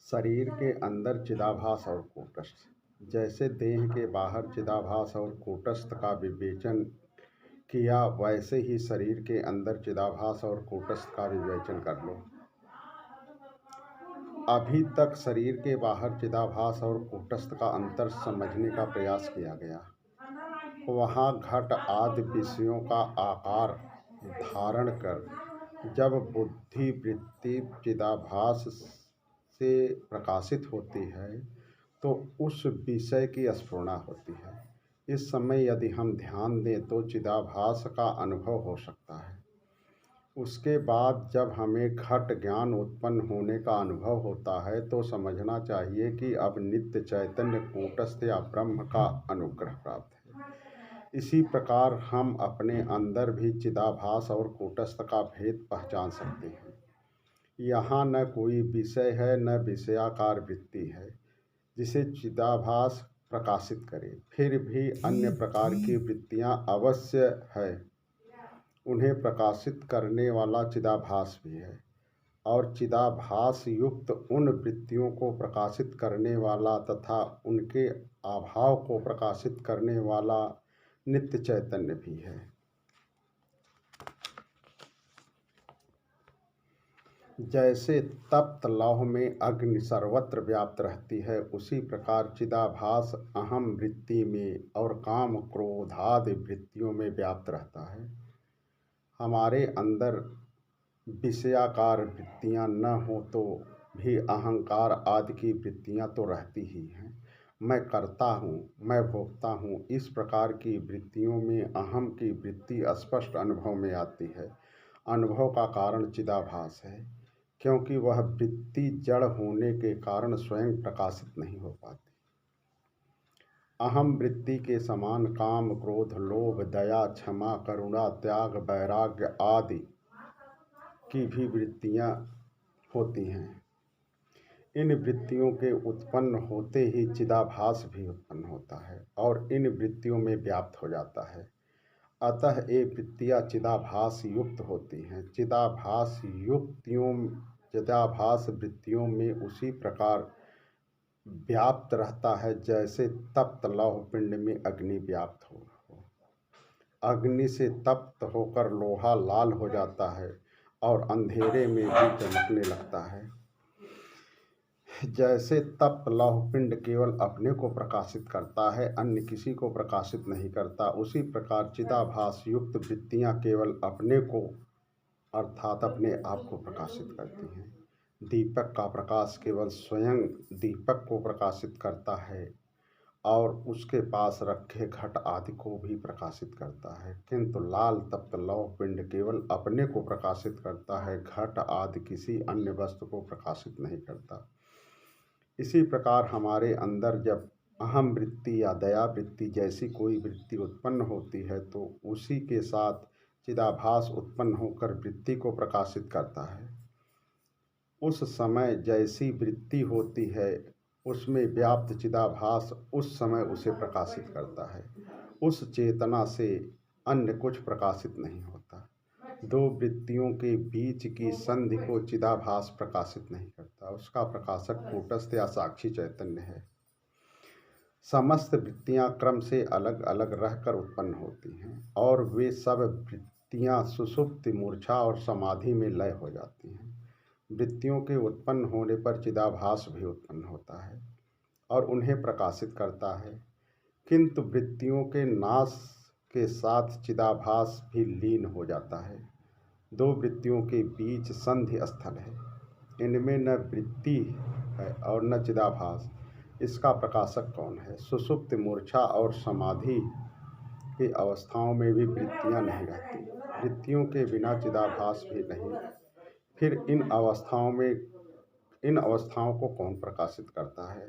शरीर के अंदर चिदाभास और कूटस्थ। जैसे देह के बाहर चिदाभास और कूटस्थ का विवेचन किया, वैसे ही शरीर के अंदर चिदाभास और कूटस्थ का विवेचन कर लो। अभी तक शरीर के बाहर चिदाभास और कूटस्थ का अंतर समझने का प्रयास किया गया। वहाँ घट आदि विषयों का आकार धारण कर जब बुद्धि वृत्ति चिदाभास से प्रकाशित होती है तो उस विषय की स्फुरणा होती है। इस समय यदि हम ध्यान दें तो चिदाभास का अनुभव हो सकता है। उसके बाद जब हमें घट ज्ञान उत्पन्न होने का अनुभव होता है तो समझना चाहिए कि अब नित्य चैतन्य कूटस्थ या ब्रह्म का अनुग्रह प्राप्त है। इसी प्रकार हम अपने अंदर भी चिदाभास और कूटस्थ का भेद पहचान सकते हैं। यहाँ न कोई विषय है न विषयाकार वृत्ति है जिसे चिदाभास प्रकाशित करे। फिर भी अन्य प्रकार की वृत्तियाँ अवश्य है। उन्हें प्रकाशित करने वाला चिदाभास भी है और चिदाभास युक्त उन वृत्तियों को प्रकाशित करने वाला तथा उनके अभाव को प्रकाशित करने वाला नित्य चैतन्य भी है। जैसे तप्त लौह में अग्नि सर्वत्र व्याप्त रहती है, उसी प्रकार चिदाभास अहम वृत्ति में और काम क्रोध आदि वृत्तियों में व्याप्त रहता है। हमारे अंदर विषयाकार वृत्तियाँ न हो तो भी अहंकार आदि की वृत्तियाँ तो रहती ही हैं। मैं करता हूँ, मैं भोगता हूँ, इस प्रकार की वृत्तियों में अहम की वृत्ति स्पष्ट अनुभव में आती है। अनुभव का कारण चिदाभास है, क्योंकि वह वृत्ति जड़ होने के कारण स्वयं प्रकाशित नहीं हो पाती। अहम वृत्ति के समान काम क्रोध लोभ दया क्षमा करुणा त्याग वैराग्य आदि की भी वृत्तियाँ होती हैं। इन वृत्तियों के उत्पन्न होते ही चिदाभास भी उत्पन्न होता है और इन वृत्तियों में व्याप्त हो जाता है। अतः ये वृत्तियाँ चिदाभास युक्त होती हैं। चिदाभास वृत्तियों में उसी प्रकार व्याप्त रहता है जैसे तप्त लौह पिंड में अग्नि व्याप्त हो। अग्नि से तप्त होकर लोहा लाल हो जाता है और अंधेरे में भी चमकने लगता है। जैसे तप्त लौह पिंड केवल अपने को प्रकाशित करता है, अन्य किसी को प्रकाशित नहीं करता, उसी प्रकार चिदाभास युक्त वृत्तियाँ केवल अपने को अर्थात अपने आप को प्रकाशित करती हैं। दीपक का प्रकाश केवल स्वयं दीपक को प्रकाशित करता है और उसके पास रखे घट आदि को भी प्रकाशित करता है, किंतु लाल तप्त लौह पिंड केवल अपने को प्रकाशित करता है, घट आदि किसी अन्य वस्तु को प्रकाशित नहीं करता। इसी प्रकार हमारे अंदर जब अहम वृत्ति या दया वृत्ति जैसी कोई वृत्ति उत्पन्न होती है तो उसी के साथ चिदाभास उत्पन्न होकर वृत्ति को प्रकाशित करता है। उस समय जैसी वृत्ति होती है उसमें व्याप्त चिदाभास उस समय उसे प्रकाशित करता है। उस चेतना से अन्य कुछ प्रकाशित नहीं होता। दो वृत्तियों के बीच की संधि को चिदाभास प्रकाशित नहीं करता। उसका प्रकाशक कूटस्थ या साक्षी चैतन्य है। समस्त वृत्तियाँ क्रम से अलग अलग रहकर उत्पन्न होती हैं और वे सब वृत्तियाँ सुषुप्ति मूर्छा और समाधि में लय हो जाती हैं। वृत्तियों के उत्पन्न होने पर चिदाभास भी उत्पन्न होता है और उन्हें प्रकाशित करता है, किंतु वृत्तियों के नाश के साथ चिदाभास भी लीन हो जाता है। दो वृत्तियों के बीच संधि स्थल है, इनमें न वृत्ति है और न चिदाभास। इसका प्रकाशक कौन है? सुषुप्ति मूर्छा और समाधि की अवस्थाओं में भी वृत्तियाँ नहीं रहती। वृत्तियों के बिना चिदाभास भी नहीं। फिर इन अवस्थाओं को कौन प्रकाशित करता है?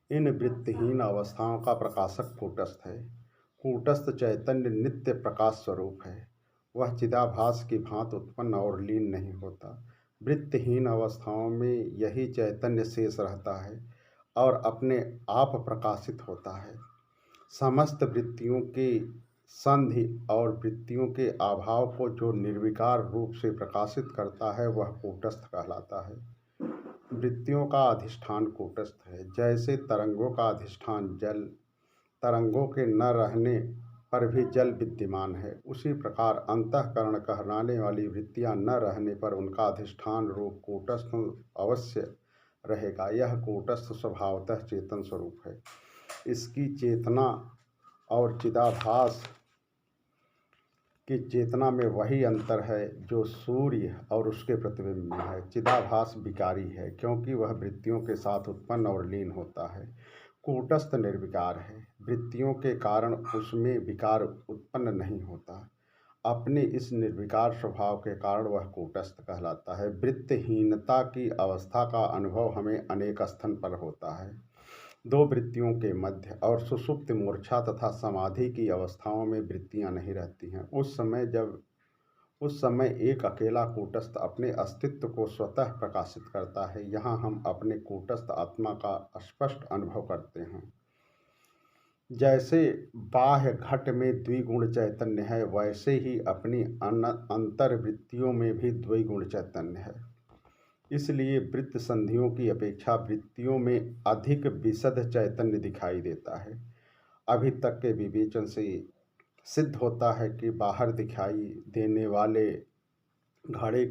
इन वृत्तिहीन अवस्थाओं का प्रकाशक कूटस्थ है। कूटस्थ चैतन्य नित्य प्रकाश स्वरूप है। वह चिदाभास की भांति उत्पन्न और लीन नहीं होता। वृत्तिहीन अवस्थाओं में यही चैतन्य शेष रहता है और अपने आप प्रकाशित होता है। समस्त वृत्तियों के संधि और वृत्तियों के अभाव को जो निर्विकार रूप से प्रकाशित करता है वह कूटस्थ कहलाता है। वृत्तियों का अधिष्ठान कूटस्थ है। जैसे तरंगों का अधिष्ठान जल, तरंगों के न रहने पर भी जल विद्यमान है, उसी प्रकार अंतःकरण कहलाने वाली वृत्तियां न रहने पर उनका अधिष्ठान रूप कूटस्थ अवश्य रहेगा। यह कूटस्थ स्वभावतः चेतन स्वरूप है। इसकी चेतना और चिदाभास कि चेतना में वही अंतर है जो सूर्य और उसके प्रतिबिंब में है। चिदाभास विकारी है क्योंकि वह वृत्तियों के साथ उत्पन्न और लीन होता है। कूटस्थ निर्विकार है, वृत्तियों के कारण उसमें विकार उत्पन्न नहीं होता। अपने इस निर्विकार स्वभाव के कारण वह कूटस्थ कहलाता है। वृत्तहीनता की अवस्था का अनुभव हमें अनेक स्थान पर होता है। दो वृत्तियों के मध्य और सुषुप्त मूर्छा तथा समाधि की अवस्थाओं में वृत्तियां नहीं रहती हैं। उस समय एक अकेला कूटस्थ अपने अस्तित्व को स्वतः प्रकाशित करता है। यहाँ हम अपने कूटस्थ आत्मा का स्पष्ट अनुभव करते हैं। जैसे बाह्य घट में द्विगुण चैतन्य है, वैसे ही अपनी अंतर्वृत्तियों में भी द्विगुण चैतन्य है। इसलिए वृत्त संधियों की अपेक्षा वृत्तियों में अधिक विशद चैतन्य दिखाई देता है। अभी तक के विवेचन से सिद्ध होता है कि बाहर दिखाई देने वाले घड़े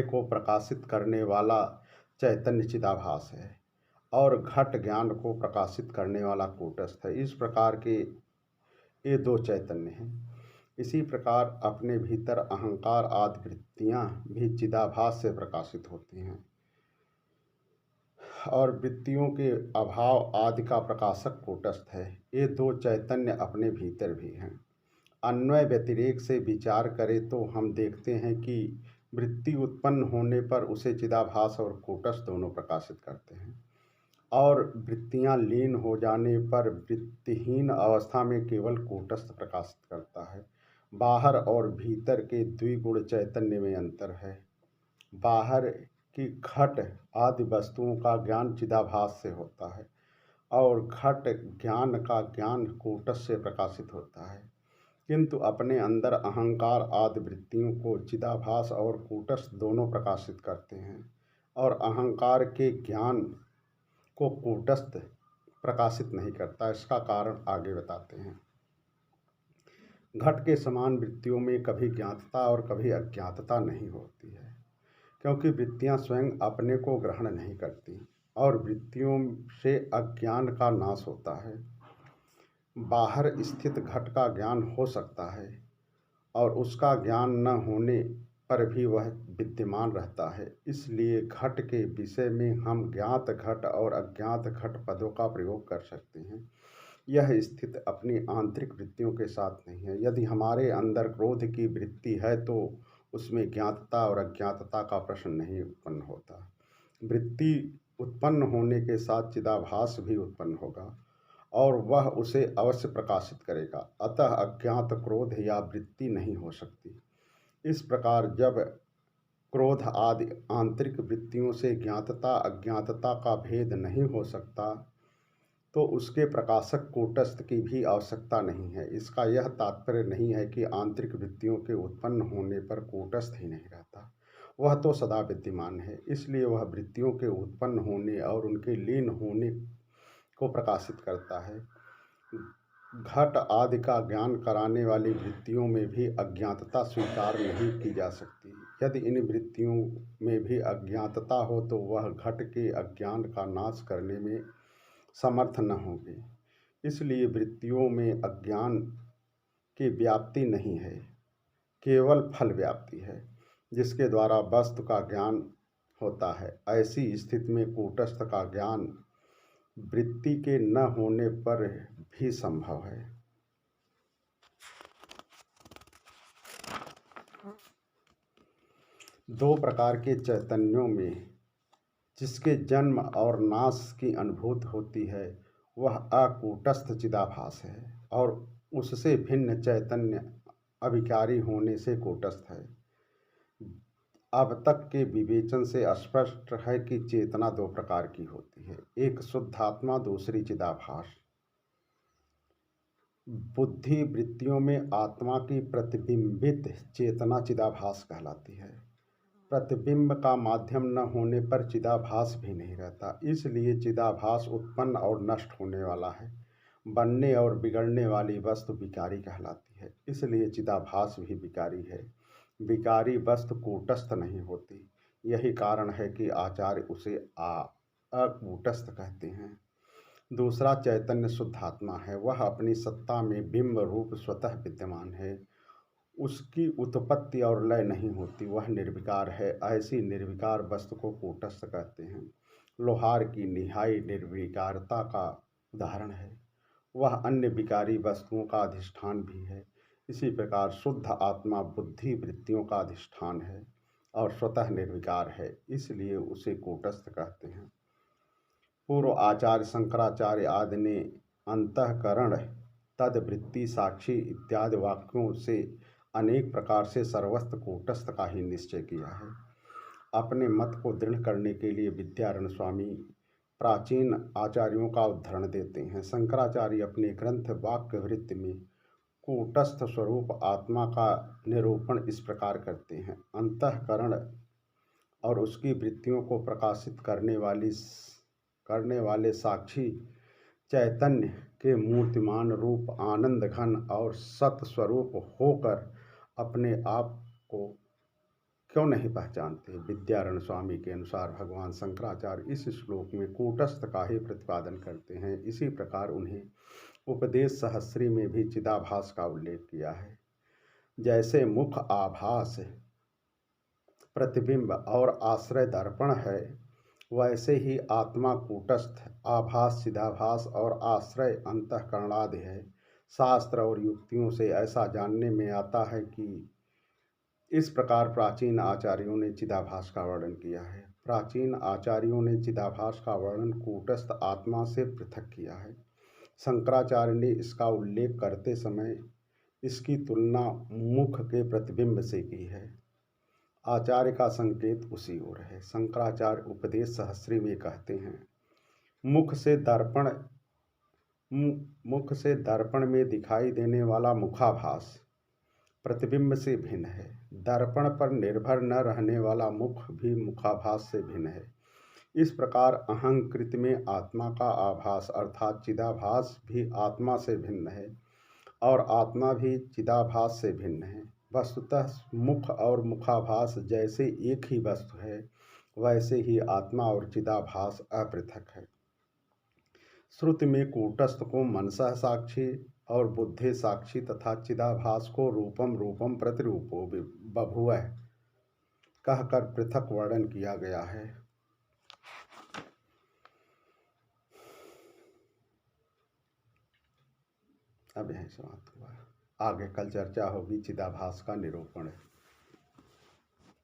को प्रकाशित करने वाला चैतन्य चिदाभास है और घट ज्ञान को प्रकाशित करने वाला कूटस्थ है। इस प्रकार के ये दो चैतन्य हैं। इसी प्रकार अपने भीतर अहंकार आदि वृत्तियां भी चिदाभास से प्रकाशित होती हैं और वृत्तियों के अभाव आदि का प्रकाशक कूटस्थ है। ये दो चैतन्य अपने भीतर भी हैं। अन्वय व्यतिरेक से विचार करें तो हम देखते हैं कि वृत्ति उत्पन्न होने पर उसे चिदाभास और कूटस्थ दोनों प्रकाशित करते हैं और वृत्तियां लीन हो जाने पर वृत्तिहीन अवस्था में केवल कूटस्थ प्रकाशित करता है। बाहर और भीतर के द्विगुण चैतन्य में अंतर है। बाहर की घट आदि वस्तुओं का ज्ञान चिदाभास से होता है और घट ज्ञान का ज्ञान कूटस्थ से प्रकाशित होता है, किंतु अपने अंदर अहंकार आदि वृत्तियों को चिदाभास और कूटस्थ दोनों प्रकाशित करते हैं और अहंकार के ज्ञान को कूटस्थ प्रकाशित नहीं करता। इसका कारण आगे बताते हैं। घट के समान वृत्तियों में कभी ज्ञातता और कभी अज्ञातता नहीं होती है, क्योंकि वृत्तियां स्वयं अपने को ग्रहण नहीं करती और वृत्तियों से अज्ञान का नाश होता है। बाहर स्थित घट का ज्ञान हो सकता है और उसका ज्ञान न होने पर भी वह विद्यमान रहता है। इसलिए घट के विषय में हम ज्ञात घट और अज्ञात घट पदों का प्रयोग कर सकते हैं। यह स्थिति अपनी आंतरिक वृत्तियों के साथ नहीं है। यदि हमारे अंदर क्रोध की वृत्ति है तो उसमें ज्ञातता और अज्ञातता का प्रश्न नहीं उत्पन्न होता। वृत्ति उत्पन्न होने के साथ चिदाभास भी उत्पन्न होगा और वह उसे अवश्य प्रकाशित करेगा। अतः अज्ञात क्रोध या वृत्ति नहीं हो सकती। इस प्रकार जब क्रोध आदि आंतरिक वृत्तियों से ज्ञातता अज्ञातता का भेद नहीं हो सकता तो उसके प्रकाशक कूटस्थ की भी आवश्यकता नहीं है। इसका यह तात्पर्य नहीं है कि आंतरिक वृत्तियों के उत्पन्न होने पर कूटस्थ ही नहीं रहता, वह तो सदा विद्यमान है। इसलिए वह वृत्तियों के उत्पन्न होने और उनके लीन होने को प्रकाशित करता है। घट आदि का ज्ञान कराने वाली वृत्तियों में भी अज्ञातता स्वीकार नहीं की जा सकती। यदि इन वृत्तियों में भी अज्ञातता हो तो वह घट के अज्ञान का नाश करने में समर्थ न होंगे। इसलिए वृत्तियों में अज्ञान की व्याप्ति नहीं है, केवल फल व्याप्ति है जिसके द्वारा वस्तु का ज्ञान होता है। ऐसी स्थिति में कूटस्थ का ज्ञान वृत्ति के न होने पर भी संभव है। दो प्रकार के चैतन्यों में जिसके जन्म और नाश की अनुभूति होती है वह अकूटस्थ चिदाभास है और उससे भिन्न चैतन्य अविकारी होने से कूटस्थ है। अब तक के विवेचन से स्पष्ट है कि चेतना दो प्रकार की होती है, एक शुद्धात्मा, दूसरी चिदाभास। बुद्धि वृत्तियों में आत्मा की प्रतिबिंबित चेतना चिदाभास कहलाती है प्रतिबिंब का माध्यम न होने पर चिदाभास भी नहीं रहता। इसलिए चिदाभास उत्पन्न और नष्ट होने वाला है। बनने और बिगड़ने वाली वस्तु विकारी कहलाती है, इसलिए चिदाभास भी विकारी है। विकारी वस्तु कूटस्थ नहीं होती। यही कारण है कि आचार्य उसे अकूटस्थ कहते हैं। दूसरा, चैतन्य शुद्ध आत्मा है। वह अपनी सत्ता में बिंब रूप स्वतः विद्यमान है। उसकी उत्पत्ति और लय नहीं होती, वह निर्विकार है। ऐसी निर्विकार वस्तु को कूटस्थ कहते हैं। लोहार की निहाई निर्विकारता का उदाहरण है। वह अन्य विकारी वस्तुओं का अधिष्ठान भी है। इसी प्रकार शुद्ध आत्मा बुद्धि वृत्तियों का अधिष्ठान है और स्वतः निर्विकार है, इसलिए उसे कूटस्थ कहते हैं। पूर्व आचार्य शंकराचार्य आदि ने अंतःकरण, तद्वृत्ति, साक्षी इत्यादि वाक्यों से अनेक प्रकार से सर्वस्त्र कूटस्थ का ही निश्चय किया है। अपने मत को दृढ़ करने के लिए विद्यारण्य स्वामी प्राचीन आचार्यों का उद्धरण देते हैं। शंकराचार्य अपने ग्रंथ वाक्यवृत्ति में कूटस्थ स्वरूप आत्मा का निरूपण इस प्रकार करते हैं। अंतःकरण और उसकी वृत्तियों को प्रकाशित करने वाले साक्षी चैतन्य के मूर्तिमान रूप आनंद घन और सत स्वरूप होकर अपने आप को क्यों नहीं पहचानते। विद्यारण्य स्वामी के अनुसार भगवान शंकराचार्य इस श्लोक में कूटस्थ का ही प्रतिपादन करते हैं। इसी प्रकार उन्हें उपदेश सहस्री में भी चिदाभास का उल्लेख किया है। जैसे मुख आभास, प्रतिबिंब और आश्रय दर्पण है, वैसे ही आत्मा कूटस्थ, आभास चिदाभास और आश्रय अंतःकरणादि है। शास्त्र और युक्तियों से ऐसा जानने में आता है कि इस प्रकार प्राचीन आचार्यों ने चिदाभास का वर्णन किया है। प्राचीन आचार्यों ने चिदाभास का वर्णन कूटस्थ आत्मा से पृथक किया है। शंकराचार्य ने इसका उल्लेख करते समय इसकी तुलना मुख के प्रतिबिंब से की है। आचार्य का संकेत उसी ओर है। शंकराचार्य उपदेश सहस्री में कहते हैं, मुख से दर्पण में दिखाई देने वाला मुखाभास प्रतिबिंब से भिन्न है। दर्पण पर निर्भर न रहने वाला मुख भी मुखाभास से भिन्न है। इस प्रकार अहंकृत में आत्मा का आभास अर्थात चिदाभास भी आत्मा से भिन्न है और आत्मा भी चिदाभास से भिन्न है। वस्तुतः मुख और मुखाभास जैसे एक ही वस्तु है, वैसे ही आत्मा और चिदाभास अपृथक है। श्रुति में कूटस्थ को मनसः साक्षी और बुद्धि साक्षी तथा चिदाभास को रूपम रूपम प्रतिरूपो बभुव कहकर पृथक वर्णन किया गया है। अब यही समाप्त हुआ। आगे कल चर्चा होगी चिदाभास का निरूपण।